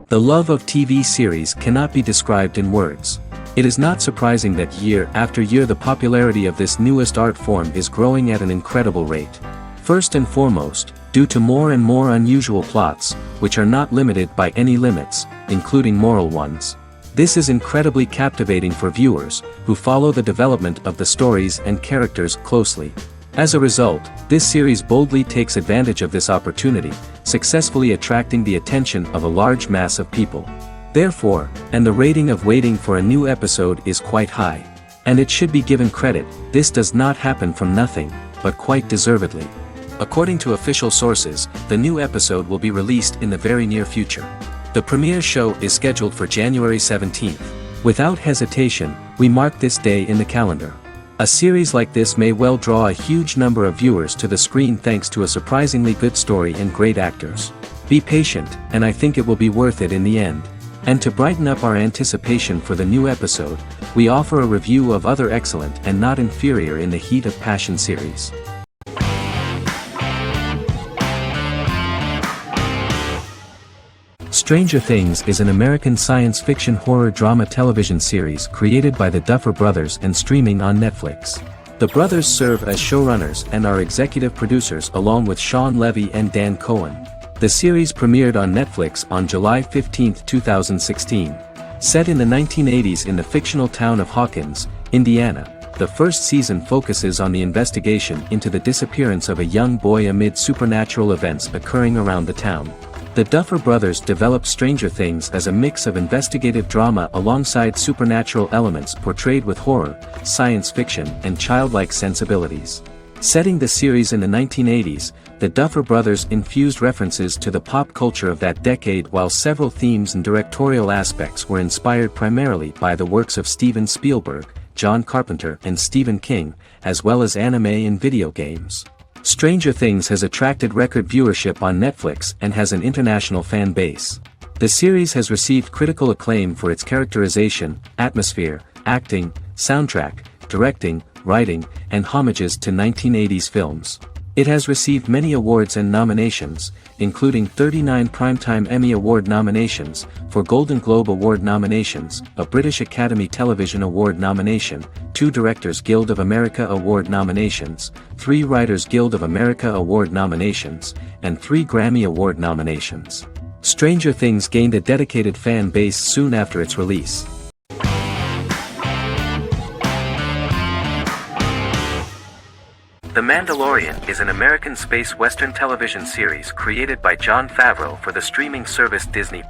The love of TV series cannot be described in words. It is not surprising that year after year the popularity of this newest art form is growing at an incredible rate. First and foremost, due to more and more unusual plots, which are not limited by any limits, including moral ones. This is incredibly captivating for viewers, who follow the development of the stories and characters closely. As a result, this series boldly takes advantage of this opportunity, successfully attracting the attention of a large mass of people. Therefore, and the rating of waiting for a new episode is quite high. And it should be given credit, this does not happen from nothing, but quite deservedly. According to official sources, the new episode will be released in the very near future. The premiere show is scheduled for January 17th. Without hesitation, we mark this day in the calendar. A series like this may well draw a huge number of viewers to the screen thanks to a surprisingly good story and great actors. Be patient, and I think it will be worth it in the end. And to brighten up our anticipation for the new episode, we offer a review of other excellent and not inferior in the Heat of Passion series. Stranger Things is an American science fiction horror drama television series created by the Duffer Brothers and streaming on Netflix. The brothers serve as showrunners and are executive producers along with Sean Levy and Dan Cohen. The series premiered on Netflix on July 15, 2016. Set in the 1980s in the fictional town of Hawkins, Indiana, the first season focuses on the investigation into the disappearance of a young boy amid supernatural events occurring around the town. The Duffer Brothers developed Stranger Things as a mix of investigative drama alongside supernatural elements portrayed with horror, science fiction, and childlike sensibilities. Setting the series in the 1980s, the Duffer Brothers infused references to the pop culture of that decade while several themes and directorial aspects were inspired primarily by the works of Steven Spielberg, John Carpenter and Stephen King, as well as anime and video games. Stranger Things has attracted record viewership on Netflix and has an international fan base. The series has received critical acclaim for its characterization, atmosphere, acting, soundtrack, directing, writing, and homages to 1980s films. It has received many awards and nominations, including 39 Primetime Emmy Award nominations, 4 Golden Globe Award nominations, a British Academy Television Award nomination, 2 Directors Guild of America Award nominations, 3 Writers Guild of America Award nominations, and 3 Grammy Award nominations. Stranger Things gained a dedicated fan base soon after its release. The Mandalorian is an American space western television series created by Jon Favreau for the streaming service Disney+.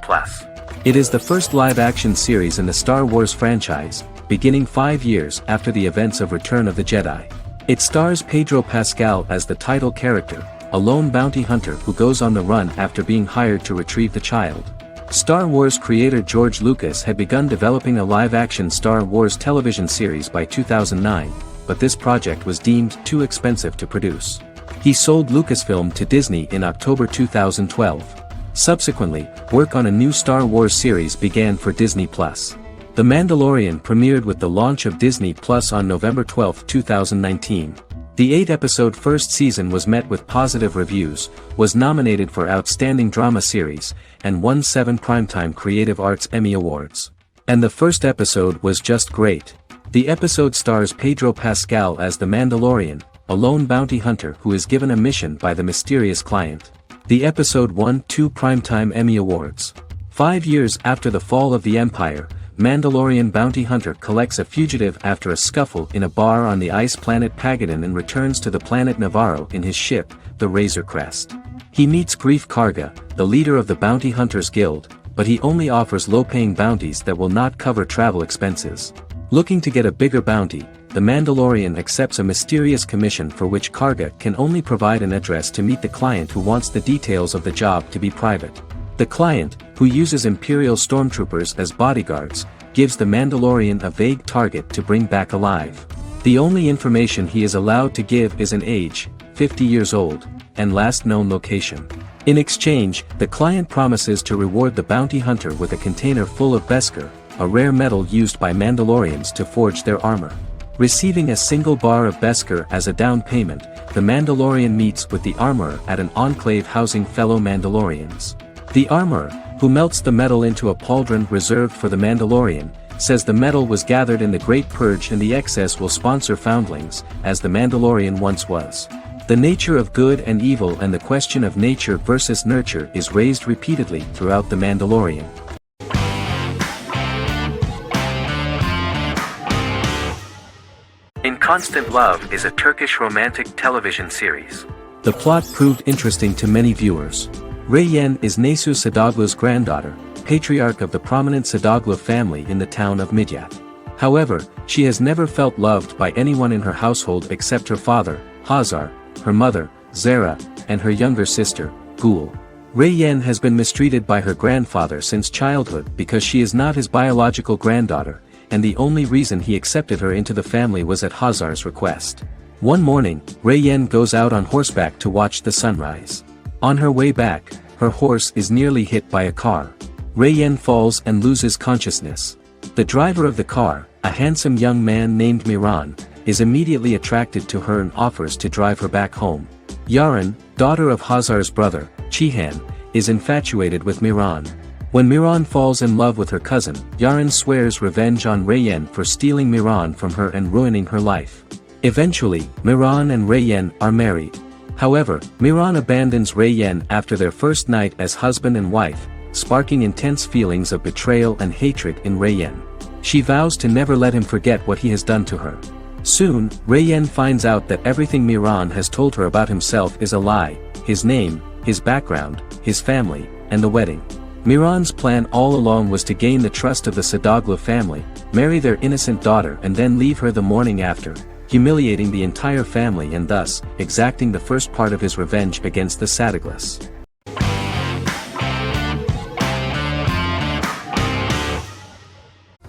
It is the first live-action series in the Star Wars franchise, beginning 5 years after the events of Return of the Jedi. It stars Pedro Pascal as the title character, a lone bounty hunter who goes on the run after being hired to retrieve the child. Star Wars creator George Lucas had begun developing a live-action Star Wars television series by 2009, but this project was deemed too expensive to produce. He sold Lucasfilm to Disney in October 2012. Subsequently, work on a new Star Wars series began for Disney+. The Mandalorian premiered with the launch of Disney+ on November 12, 2019. The 8-episode first season was met with positive reviews, was nominated for Outstanding Drama Series, and won 7 Primetime Creative Arts Emmy Awards. And the first episode was just great. The episode stars Pedro Pascal as the Mandalorian, a lone bounty hunter who is given a mission by the mysterious client. The episode won 2 Primetime Emmy Awards. 5 years after the fall of the Empire, Mandalorian bounty hunter collects a fugitive after a scuffle in a bar on the ice planet Pagadan and returns to the planet Navarro in his ship, the Razor Crest. He meets Greef Karga, the leader of the Bounty Hunters Guild, but he only offers low-paying bounties that will not cover travel expenses. Looking to get a bigger bounty, the Mandalorian accepts a mysterious commission for which Karga can only provide an address to meet the client who wants the details of the job to be private. The client, who uses Imperial stormtroopers as bodyguards, gives the Mandalorian a vague target to bring back alive. The only information he is allowed to give is an age, 50 years old, and last known location. In exchange, the client promises to reward the bounty hunter with a container full of Beskar, a rare metal used by Mandalorians to forge their armor. Receiving a single bar of Beskar as a down payment, the Mandalorian meets with the armorer at an enclave housing fellow Mandalorians. The armorer, who melts the metal into a pauldron reserved for the Mandalorian, says the metal was gathered in the Great Purge and the excess will sponsor foundlings, as the Mandalorian once was. The nature of good and evil and the question of nature versus nurture is raised repeatedly throughout the Mandalorian. In Constant Love is a Turkish romantic television series. The plot proved interesting to many viewers. Reyyan is Nesu Sadoglu's granddaughter, patriarch of the prominent Sadoglu family in the town of Midyat. However, she has never felt loved by anyone in her household except her father, Hazar, her mother, Zara, and her younger sister, Gul. Reyyan has been mistreated by her grandfather since childhood because she is not his biological granddaughter, and the only reason he accepted her into the family was at Hazar's request. One morning, Reyyan goes out on horseback to watch the sunrise. On her way back, her horse is nearly hit by a car. Reyyan falls and loses consciousness. The driver of the car, a handsome young man named Miran, is immediately attracted to her and offers to drive her back home. Yaren, daughter of Hazar's brother, Chihan, is infatuated with Miran. When Miran falls in love with her cousin, Yaren swears revenge on Reyyan for stealing Miran from her and ruining her life. Eventually, Miran and Reyyan are married. However, Miran abandons Reyyan after their first night as husband and wife, sparking intense feelings of betrayal and hatred in Reyyan. She vows to never let him forget what he has done to her. Soon, Reyyan finds out that everything Miran has told her about himself is a lie: his name, his background, his family, and the wedding. Miran's plan all along was to gain the trust of the Sadoglu family, marry their innocent daughter and then leave her the morning after, humiliating the entire family and thus, exacting the first part of his revenge against the Sadoglas.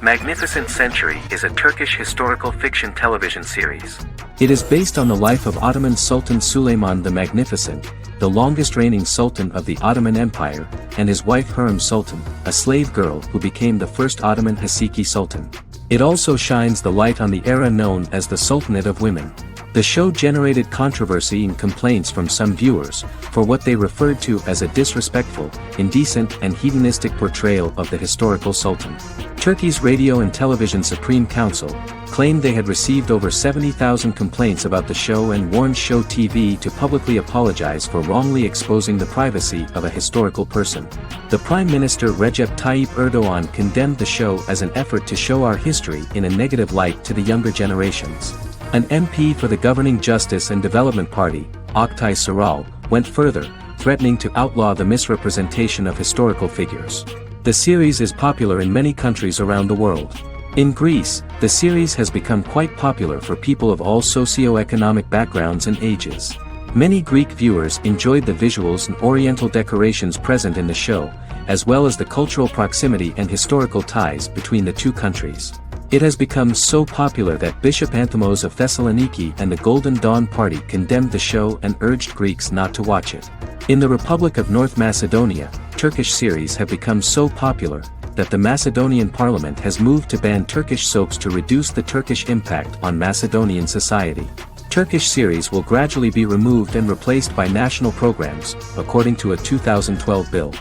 Magnificent Century is a Turkish historical fiction television series. It is based on the life of Ottoman Sultan Süleyman the Magnificent, the longest reigning sultan of the Ottoman Empire, and his wife Hürrem Sultan, a slave girl who became the first Ottoman Haseki Sultan. It also shines the light on the era known as the Sultanate of Women. The show generated controversy and complaints from some viewers, for what they referred to as a disrespectful, indecent and hedonistic portrayal of the historical sultan. Turkey's Radio and Television Supreme Council claimed they had received over 70,000 complaints about the show and warned Show TV to publicly apologize for wrongly exposing the privacy of a historical person. The Prime Minister Recep Tayyip Erdoğan condemned the show as an effort to show our history in a negative light to the younger generations. An MP for the governing Justice and Development Party, Oktay Saral, went further, threatening to outlaw the misrepresentation of historical figures. The series is popular in many countries around the world. In Greece, the series has become quite popular for people of all socio-economic backgrounds and ages. Many Greek viewers enjoyed the visuals and oriental decorations present in the show, as well as the cultural proximity and historical ties between the two countries. It has become so popular that Bishop Anthimos of Thessaloniki and the Golden Dawn Party condemned the show and urged Greeks not to watch it. In the Republic of North Macedonia, Turkish series have become so popular that the Macedonian parliament has moved to ban Turkish soaps to reduce the Turkish impact on Macedonian society. Turkish series will gradually be removed and replaced by national programs, according to a 2012 bill.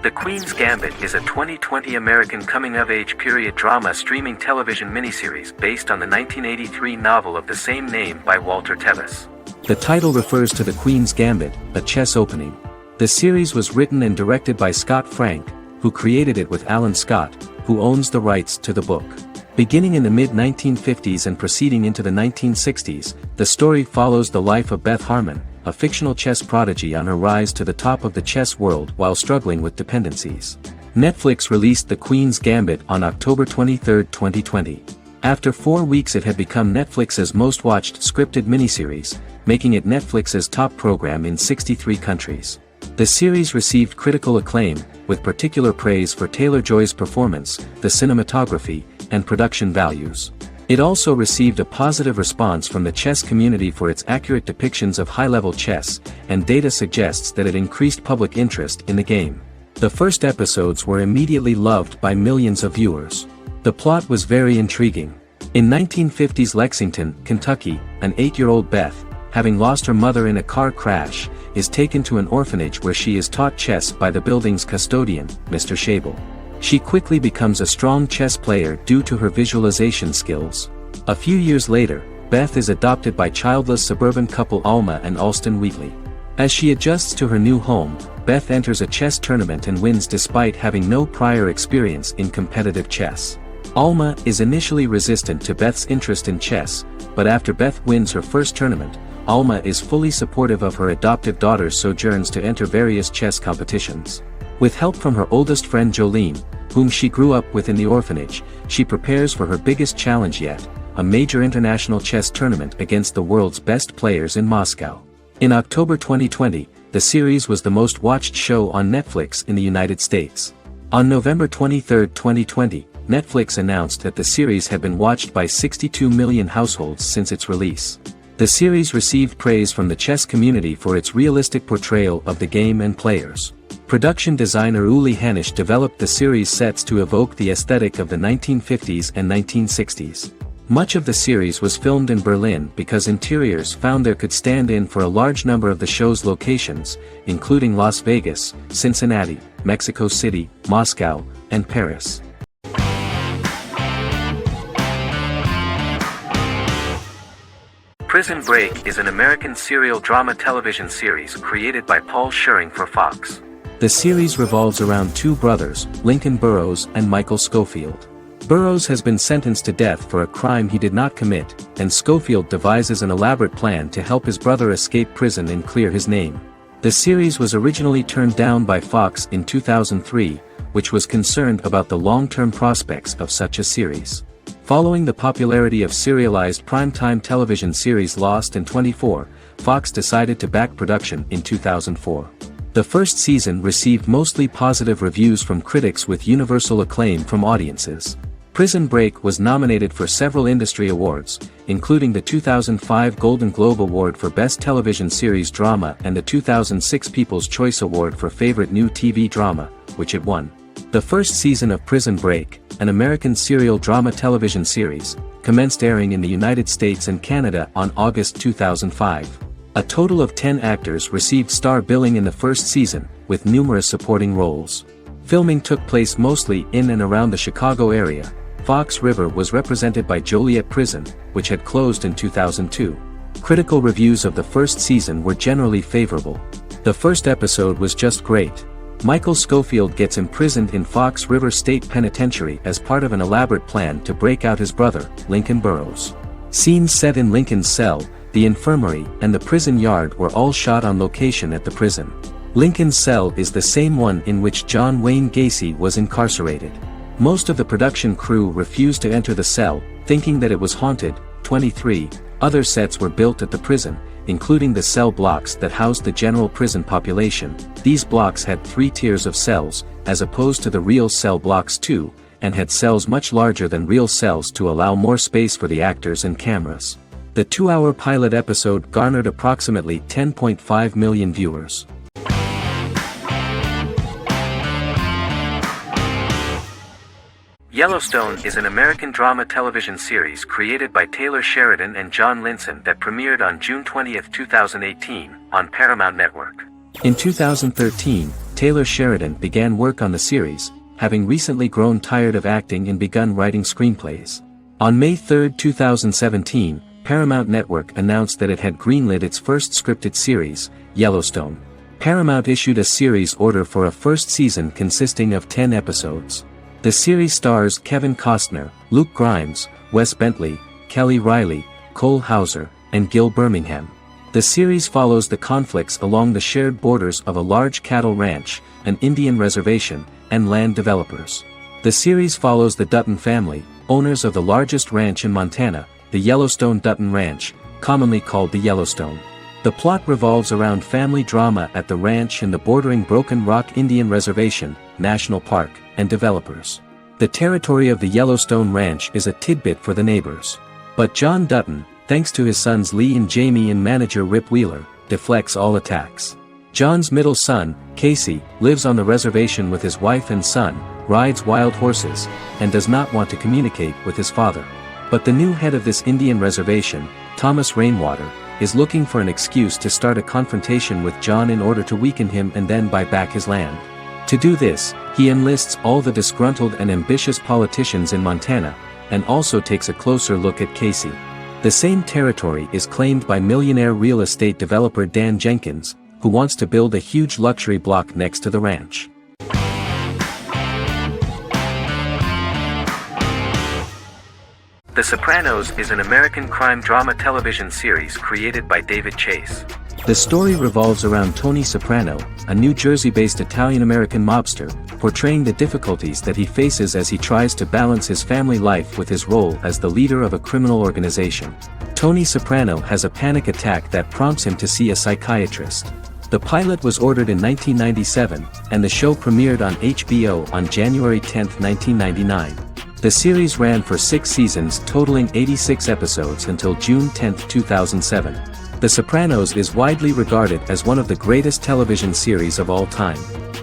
The Queen's Gambit is a 2020 American coming-of-age period drama streaming television miniseries based on the 1983 novel of the same name by Walter Tevis. The title refers to the Queen's Gambit, a chess opening. The series was written and directed by Scott Frank, who created it with Alan Scott, who owns the rights to the book. Beginning in the mid-1950s and proceeding into the 1960s, the story follows the life of Beth Harmon, a fictional chess prodigy on her rise to the top of the chess world while struggling with dependencies. Netflix released The Queen's Gambit on October 23, 2020. After 4 weeks it had become Netflix's most watched scripted miniseries, making it Netflix's top program in 63 countries. The series received critical acclaim, with particular praise for Taylor-Joy's performance, the cinematography, and production values. It also received a positive response from the chess community for its accurate depictions of high-level chess, and data suggests that it increased public interest in the game. The first episodes were immediately loved by millions of viewers. The plot was very intriguing. In 1950s Lexington, Kentucky, an 8-year-old Beth, having lost her mother in a car crash, is taken to an orphanage where she is taught chess by the building's custodian, Mr. Shable. She quickly becomes a strong chess player due to her visualization skills. A few years later, Beth is adopted by childless suburban couple Alma and Alston Wheatley. As she adjusts to her new home, Beth enters a chess tournament and wins despite having no prior experience in competitive chess. Alma is initially resistant to Beth's interest in chess, but after Beth wins her first tournament, Alma is fully supportive of her adoptive daughter's sojourns to enter various chess competitions. With help from her oldest friend Jolene, whom she grew up with in the orphanage, she prepares for her biggest challenge yet, a major international chess tournament against the world's best players in Moscow. In October 2020, the series was the most watched show on Netflix in the United States. On November 23, 2020, Netflix announced that the series had been watched by 62 million households since its release. The series received praise from the chess community for its realistic portrayal of the game and players. Production designer Uli Hanisch developed the series sets to evoke the aesthetic of the 1950s and 1960s. Much of the series was filmed in Berlin because interiors found there could stand in for a large number of the show's locations, including Las Vegas, Cincinnati, Mexico City, Moscow, and Paris. Prison Break is an American serial drama television series created by Paul Schering for Fox. The series revolves around two brothers, Lincoln Burrows and Michael Scofield. Burrows has been sentenced to death for a crime he did not commit, and Scofield devises an elaborate plan to help his brother escape prison and clear his name. The series was originally turned down by Fox in 2003, which was concerned about the long-term prospects of such a series. Following the popularity of serialized primetime television series Lost and 24, Fox decided to back production in 2004. The first season received mostly positive reviews from critics with universal acclaim from audiences. Prison Break was nominated for several industry awards, including the 2005 Golden Globe Award for Best Television Series Drama and the 2006 People's Choice Award for Favorite New TV Drama, which it won. The first season of Prison Break, an American serial drama television series, commenced airing in the United States and Canada on August 2005. A total of 10 actors received star billing in the first season, with numerous supporting roles. Filming took place mostly in and around the Chicago area. Fox River was represented by Joliet Prison, which had closed in 2002. Critical reviews of the first season were generally favorable. The first episode was just great. Michael Scofield gets imprisoned in Fox River State Penitentiary as part of an elaborate plan to break out his brother, Lincoln Burrows. Scenes set in Lincoln's cell, the infirmary, and the prison yard were all shot on location at the prison. Lincoln's cell is the same one in which John Wayne Gacy was incarcerated. Most of the production crew refused to enter the cell, thinking that it was haunted. 23 other sets were built at the prison, including the cell blocks that housed the general prison population. These blocks had 3 tiers of cells, as opposed to the real cell blocks 2, and had cells much larger than real cells to allow more space for the actors and cameras. The 2-hour pilot episode garnered approximately 10.5 million viewers. Yellowstone is an American drama television series created by Taylor Sheridan and John Linson that premiered on June 20, 2018, on Paramount Network. In 2013, Taylor Sheridan began work on the series, having recently grown tired of acting and begun writing screenplays. On May 3, 2017, Paramount Network announced that it had greenlit its first scripted series, Yellowstone. Paramount issued a series order for a first season consisting of 10 episodes. The series stars Kevin Costner, Luke Grimes, Wes Bentley, Kelly Riley, Cole Hauser, and Gil Birmingham. The series follows the conflicts along the shared borders of a large cattle ranch, an Indian reservation, and land developers. The series follows the Dutton family, owners of the largest ranch in Montana, the Yellowstone Dutton Ranch, commonly called the Yellowstone. The plot revolves around family drama at the ranch and the bordering Broken Rock Indian Reservation, National Park, and developers. The territory of the Yellowstone Ranch is a tidbit for the neighbors. But John Dutton, thanks to his sons Lee and Jamie and manager Rip Wheeler, deflects all attacks. John's middle son, Casey, lives on the reservation with his wife and son, rides wild horses, and does not want to communicate with his father. But the new head of this Indian reservation, Thomas Rainwater, is looking for an excuse to start a confrontation with John in order to weaken him and then buy back his land. To do this, he enlists all the disgruntled and ambitious politicians in Montana, and also takes a closer look at Casey. The same territory is claimed by millionaire real estate developer Dan Jenkins, who wants to build a huge luxury block next to the ranch. The Sopranos is an American crime drama television series created by David Chase. The story revolves around Tony Soprano, a New Jersey-based Italian-American mobster, portraying the difficulties that he faces as he tries to balance his family life with his role as the leader of a criminal organization. Tony Soprano has a panic attack that prompts him to see a psychiatrist. The pilot was ordered in 1997, and the show premiered on HBO on January 10, 1999. The series ran for 6 seasons totaling 86 episodes until June 10, 2007. The Sopranos is widely regarded as one of the greatest television series of all time.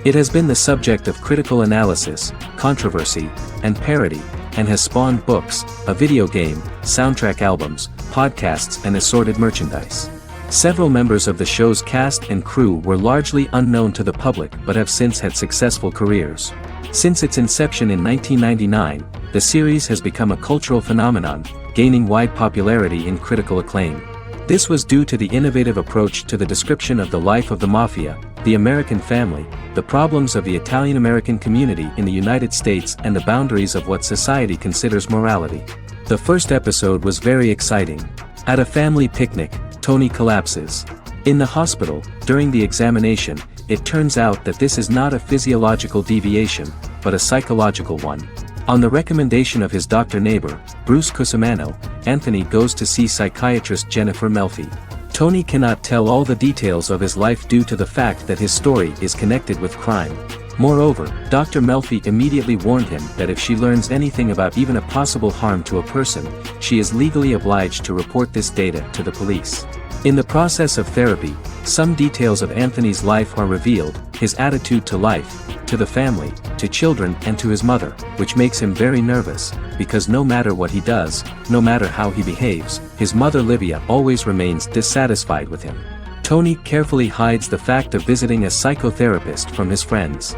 It has been the subject of critical analysis, controversy, and parody, and has spawned books, a video game, soundtrack albums, podcasts and assorted merchandise. Several members of the show's cast and crew were largely unknown to the public but have since had successful careers. Since its inception in 1999, the series has become a cultural phenomenon, gaining wide popularity and critical acclaim. This was due to the innovative approach to the description of the life of the mafia, the American family, the problems of the Italian-American community in the United States and the boundaries of what society considers morality. The first episode was very exciting. At a family picnic, Tony collapses. In the hospital, during the examination, it turns out that this is not a physiological deviation, but a psychological one. On the recommendation of his doctor neighbor, Bruce Cusimano, Anthony goes to see psychiatrist Jennifer Melfi. Tony cannot tell all the details of his life due to the fact that his story is connected with crime. Moreover, Dr. Melfi immediately warned him that if she learns anything about even a possible harm to a person, she is legally obliged to report this data to the police. In the process of therapy, some details of Anthony's life are revealed, his attitude to life, to the family, to children and to his mother, which makes him very nervous, because no matter what he does, no matter how he behaves, his mother Livia always remains dissatisfied with him. Tony carefully hides the fact of visiting a psychotherapist from his friends.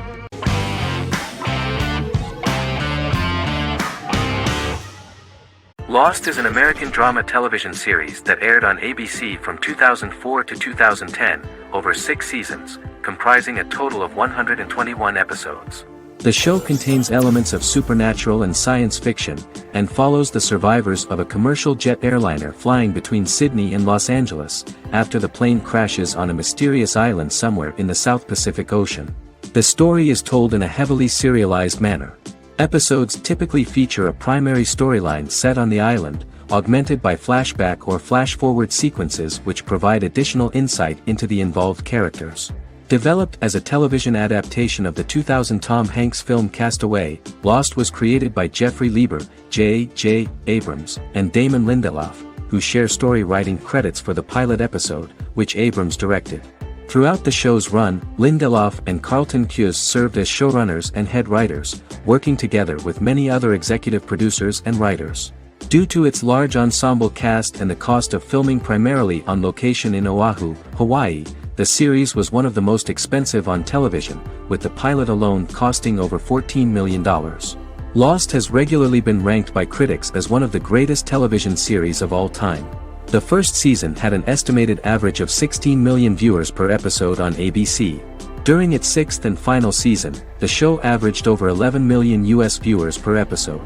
Lost is an American drama television series that aired on ABC from 2004 to 2010, over 6 seasons, comprising a total of 121 episodes. The show contains elements of supernatural and science fiction, and follows the survivors of a commercial jet airliner flying between Sydney and Los Angeles, after the plane crashes on a mysterious island somewhere in the South Pacific Ocean. The story is told in a heavily serialized manner. Episodes typically feature a primary storyline set on the island, augmented by flashback or flash-forward sequences which provide additional insight into the involved characters. Developed as a television adaptation of the 2000 Tom Hanks film Castaway, Lost was created by Jeffrey Lieber, J.J. Abrams, and Damon Lindelof, who share story writing credits for the pilot episode, which Abrams directed. Throughout the show's run, Lindelof and Carlton Cuse served as showrunners and head writers, working together with many other executive producers and writers. Due to its large ensemble cast and the cost of filming primarily on location in Oahu, Hawaii, the series was one of the most expensive on television, with the pilot alone costing over $14 million. Lost has regularly been ranked by critics as one of the greatest television series of all time. The first season had an estimated average of 16 million viewers per episode on ABC. During its 6th and final season, the show averaged over 11 million US viewers per episode.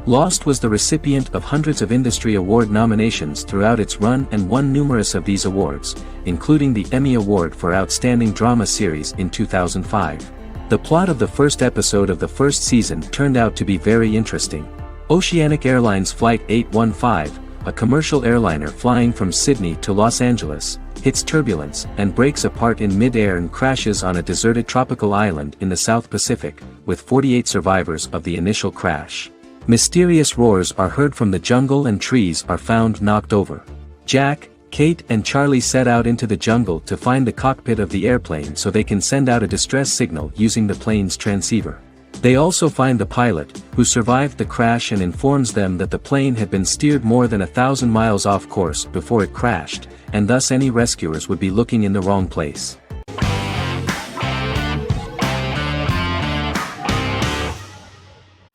Lost was the recipient of hundreds of industry award nominations throughout its run and won numerous of these awards, including the Emmy Award for Outstanding Drama Series in 2005. The plot of the first episode of the first season turned out to be very interesting. Oceanic Airlines Flight 815, a commercial airliner flying from Sydney to Los Angeles, hits turbulence and breaks apart in mid-air and crashes on a deserted tropical island in the South Pacific, with 48 survivors of the initial crash. Mysterious roars are heard from the jungle and trees are found knocked over. Jack, Kate and Charlie set out into the jungle to find the cockpit of the airplane so they can send out a distress signal using the plane's transceiver. They also find the pilot, who survived the crash and informs them that the plane had been steered more than 1,000 miles off course before it crashed, and thus any rescuers would be looking in the wrong place.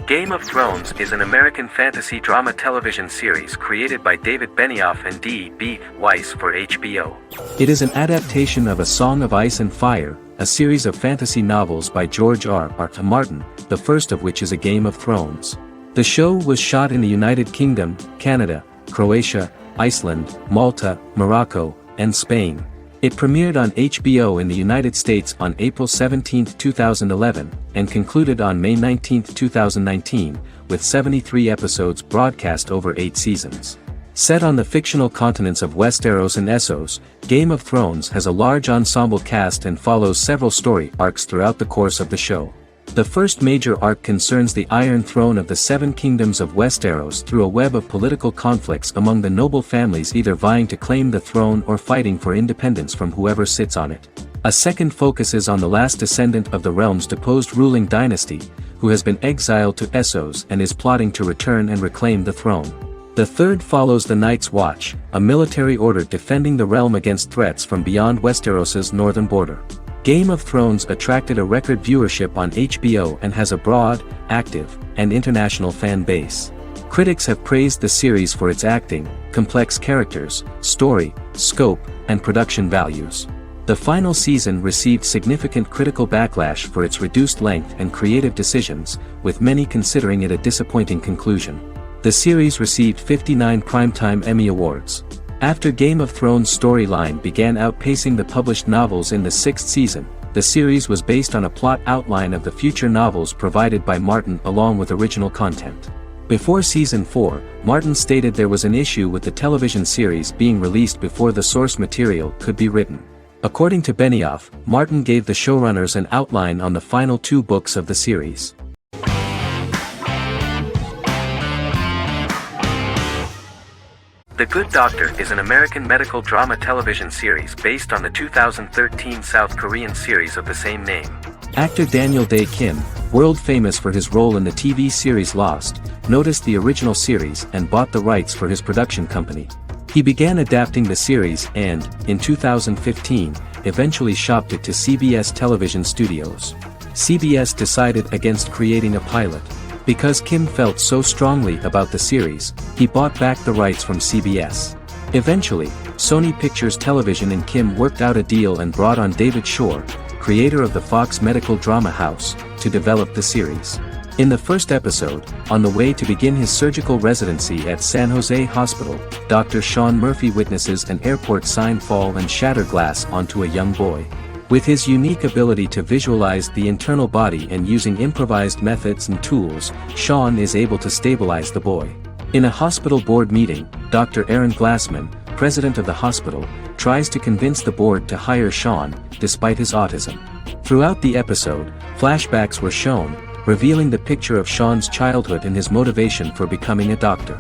Game of Thrones is an American fantasy drama television series created by David Benioff and D.B. Weiss for HBO. It is an adaptation of A Song of Ice and Fire, a series of fantasy novels by George R.R. Martin, the first of which is A Game of Thrones. The show was shot in the United Kingdom, Canada, Croatia, Iceland, Malta, Morocco, and Spain. It premiered on HBO in the United States on April 17, 2011, and concluded on May 19, 2019, with 73 episodes broadcast over 8 seasons. Set on the fictional continents of Westeros and Essos, Game of Thrones has a large ensemble cast and follows several story arcs throughout the course of the show. The first major arc concerns the Iron Throne of the Seven Kingdoms of Westeros through a web of political conflicts among the noble families either vying to claim the throne or fighting for independence from whoever sits on it. A second focuses on the last descendant of the realm's deposed ruling dynasty, who has been exiled to Essos and is plotting to return and reclaim the throne. The third follows the Night's Watch, a military order defending the realm against threats from beyond Westeros's northern border. Game of Thrones attracted a record viewership on HBO and has a broad, active, and international fan base. Critics have praised the series for its acting, complex characters, story, scope, and production values. The final season received significant critical backlash for its reduced length and creative decisions, with many considering it a disappointing conclusion. The series received 59 Primetime Emmy Awards. After Game of Thrones' storyline began outpacing the published novels in the 6th season, the series was based on a plot outline of the future novels provided by Martin along with original content. Before Season 4, Martin stated there was an issue with the television series being released before the source material could be written. According to Benioff, Martin gave the showrunners an outline on the final 2 books of the series. The Good Doctor is an American medical drama television series based on the 2013 South Korean series of the same name. Actor Daniel Dae Kim, world famous for his role in the TV series Lost, noticed the original series and bought the rights for his production company. He began adapting the series and, in 2015, eventually shopped it to CBS Television Studios. CBS decided against creating a pilot. Because Kim felt so strongly about the series, he bought back the rights from CBS. Eventually, Sony Pictures Television and Kim worked out a deal and brought on David Shore, creator of the Fox medical drama house, to develop the series. In the first episode, on the way to begin his surgical residency at San Jose Hospital, Dr. Sean Murphy witnesses an airport sign fall and shatter glass onto a young boy. With his unique ability to visualize the internal body and using improvised methods and tools, Sean is able to stabilize the boy. In a hospital board meeting, Dr. Aaron Glassman, president of the hospital, tries to convince the board to hire Sean, despite his autism. Throughout the episode, flashbacks were shown, revealing the picture of Sean's childhood and his motivation for becoming a doctor.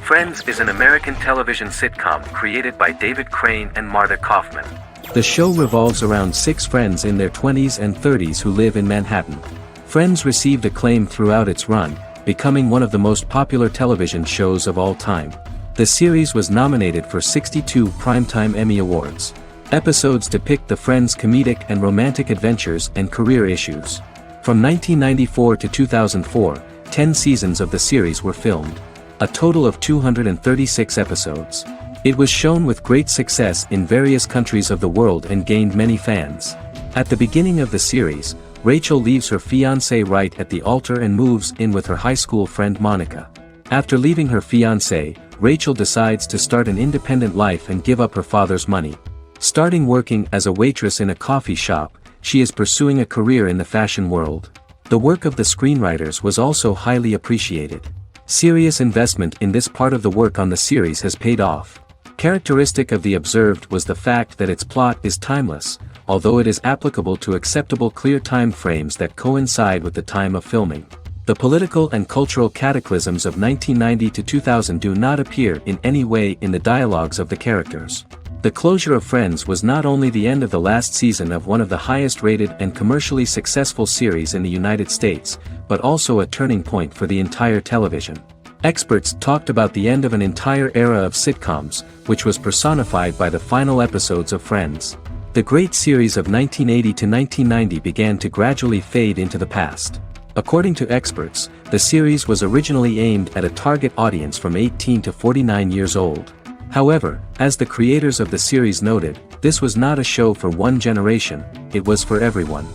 Friends is an American television sitcom created by David Crane and Martha Kaufman. The show revolves around 6 friends in their 20s and 30s who live in Manhattan. Friends received acclaim throughout its run, becoming one of the most popular television shows of all time. The series was nominated for 62 Primetime Emmy Awards. Episodes depict the friends' comedic and romantic adventures and career issues. From 1994 to 2004, 10 seasons of the series were filmed. A total of 236 episodes. It was shown with great success in various countries of the world and gained many fans. At the beginning of the series, Rachel leaves her fiancé right at the altar and moves in with her high school friend Monica. After leaving her fiancé, Rachel decides to start an independent life and give up her father's money. Starting working as a waitress in a coffee shop, she is pursuing a career in the fashion world. The work of the screenwriters was also highly appreciated. Serious investment in this part of the work on the series has paid off. Characteristic of The Observed was the fact that its plot is timeless, although it is applicable to acceptable clear time frames that coincide with the time of filming. The political and cultural cataclysms of 1990 to 2000 do not appear in any way in the dialogues of the characters. The closure of Friends was not only the end of the last season of one of the highest-rated and commercially successful series in the United States, but also a turning point for the entire television. Experts talked about the end of an entire era of sitcoms, which was personified by the final episodes of Friends. The great series of 1980 to 1990 began to gradually fade into the past. According to experts, the series was originally aimed at a target audience from 18 to 49 years old. However, as the creators of the series noted, this was not a show for one generation, it was for everyone.